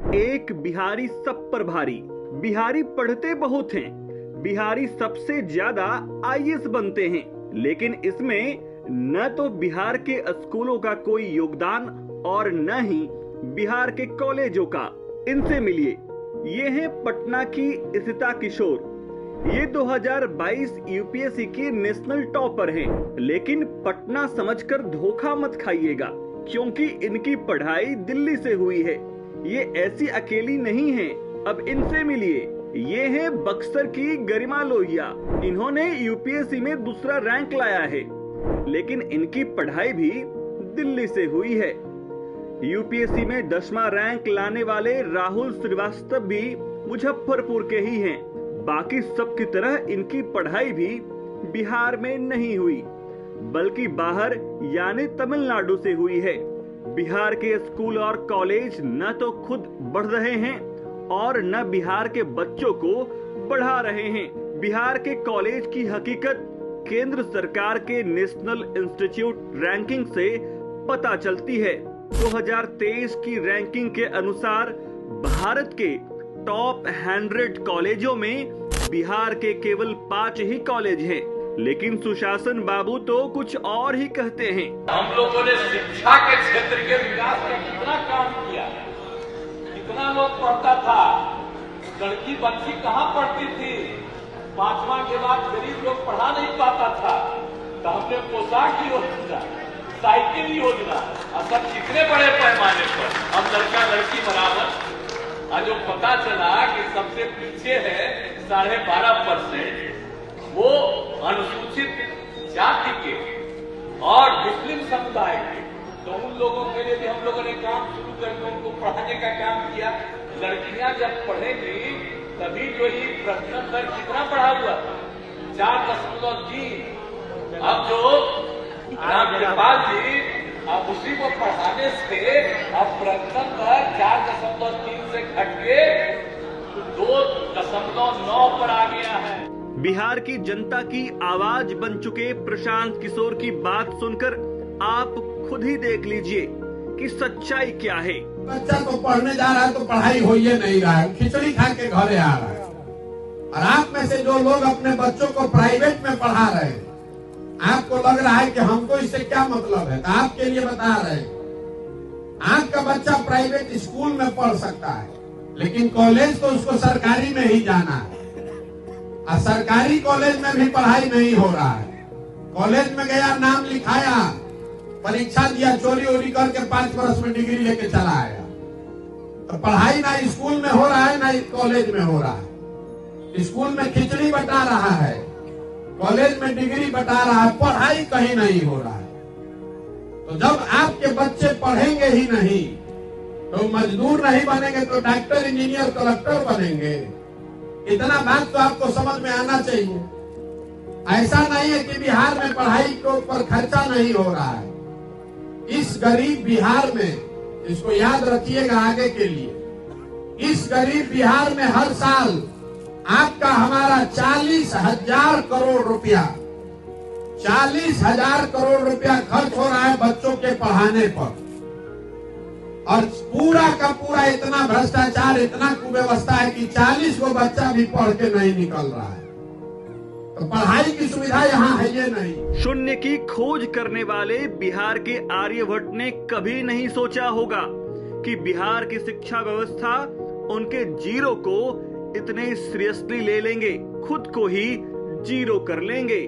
एक बिहारी सब पर भारी। बिहारी पढ़ते बहुत हैं, बिहारी सबसे ज्यादा आईएएस बनते हैं, लेकिन इसमें न तो बिहार के स्कूलों का कोई योगदान और न ही बिहार के कॉलेजों का। इनसे मिलिए, ये हैं पटना की इशिता किशोर। ये 2022 यूपीएससी की नेशनल टॉपर हैं, लेकिन पटना समझकर धोखा मत खाइएगा, क्योंकि इनकी पढ़ाई दिल्ली से हुई है। ये ऐसी अकेली नहीं हैं। अब इनसे मिलिए, ये हैं बक्सर की गरिमा लोहिया। इन्होंने यूपीएससी में दूसरा रैंक लाया है, लेकिन इनकी पढ़ाई भी दिल्ली से हुई है। यूपीएससी में 10वां रैंक लाने वाले राहुल श्रीवास्तव भी मुजफ्फरपुर के ही हैं। बाकी सब की तरह इनकी पढ़ाई भी बिहार में नहीं हुई, बल्कि बाहर यानी तमिलनाडु से हुई है। बिहार के स्कूल और कॉलेज न तो खुद बढ़ रहे हैं और न बिहार के बच्चों को बढ़ा रहे हैं। बिहार के कॉलेज की हकीकत केंद्र सरकार के नेशनल इंस्टीट्यूट रैंकिंग से पता चलती है। 2023 की रैंकिंग के अनुसार भारत के टॉप 100 कॉलेजों में बिहार के केवल 5 ही कॉलेज हैं। लेकिन सुशासन बाबू तो कुछ और ही कहते हैं। हम लोगों ने शिक्षा के क्षेत्र के विकास का कितना काम किया, कितना लोग पढ़ता था। लड़की बच्ची कहाँ पढ़ती थी, 5वां के बाद गरीब लोग पढ़ा नहीं पाता था, तो हमने पोशाक योजना, साइकिल योजना, और सब कितने बड़े पैमाने पर हम लड़का लड़की बराबर। आज जो पता चला कि सबसे पीछे है 12.5%, वो अनुसूचित जाति के और मुस्लिम समुदाय के, तो उन लोगों के लिए भी हम लोगों ने काम शुरू करके उनको पढ़ाने का काम किया। लड़कियां जब पढ़ेंगी तभी जो ही प्रश्न दर कितना बढ़ा हुआ, 4.3। अब जो रामकृपाल जी, अब उसी को पढ़ाने से अब प्रश्न दर 4.3 से घट के 2.9 पर आ गया है। बिहार की जनता की आवाज बन चुके प्रशांत किशोर की बात सुनकर आप खुद ही देख लीजिए कि सच्चाई क्या है। बच्चा तो पढ़ने जा रहा है तो पढ़ाई हो ही नहीं रहा है, खिचड़ी खा के घरे आ रहा है। और आप में से जो लोग अपने बच्चों को प्राइवेट में पढ़ा रहे हैं, आपको लग रहा है कि हमको इससे क्या मतलब है, तो आपके लिए बता रहे हैं। आपका बच्चा प्राइवेट स्कूल में पढ़ सकता है, लेकिन कॉलेज तो उसको सरकारी में ही जाना है। और सरकारी कॉलेज में भी पढ़ाई नहीं हो रहा है। कॉलेज में गया, नाम लिखाया, परीक्षा दिया, चोरी वोरी करके 5 वर्ष में डिग्री लेके चला आया। तो पढ़ाई ना स्कूल में हो रहा है ना कॉलेज में हो रहा है। स्कूल में खिचड़ी बटा रहा है, कॉलेज में डिग्री बटा रहा है, पढ़ाई कहीं नहीं हो रहा है। तो जब आपके बच्चे पढ़ेंगे ही नहीं, तो मजदूर नहीं बनेंगे तो डॉक्टर, इंजीनियर, कलेक्टर बनेंगे। इतना बात तो आपको समझ में आना चाहिए। ऐसा नहीं है कि बिहार में पढ़ाई के ऊपर खर्चा नहीं हो रहा है। इस गरीब बिहार में, इसको याद रखिएगा आगे के लिए, इस गरीब बिहार में हर साल आपका हमारा 40,000 करोड़ रुपया, 40,000 करोड़ रुपया खर्च हो रहा है बच्चों के पढ़ाने पर। और पूरा का पूरा इतना भ्रष्टाचार, इतना कुव्यवस्था है कि 40 को बच्चा भी पढ़ के नहीं निकल रहा है। तो पढ़ाई की सुविधा यहाँ है ये नहीं। शून्य की खोज करने वाले बिहार के आर्यभट्ट ने कभी नहीं सोचा होगा कि बिहार की शिक्षा व्यवस्था उनके जीरो को इतने सीरियसली ले लेंगे, खुद को ही जीरो कर लेंगे।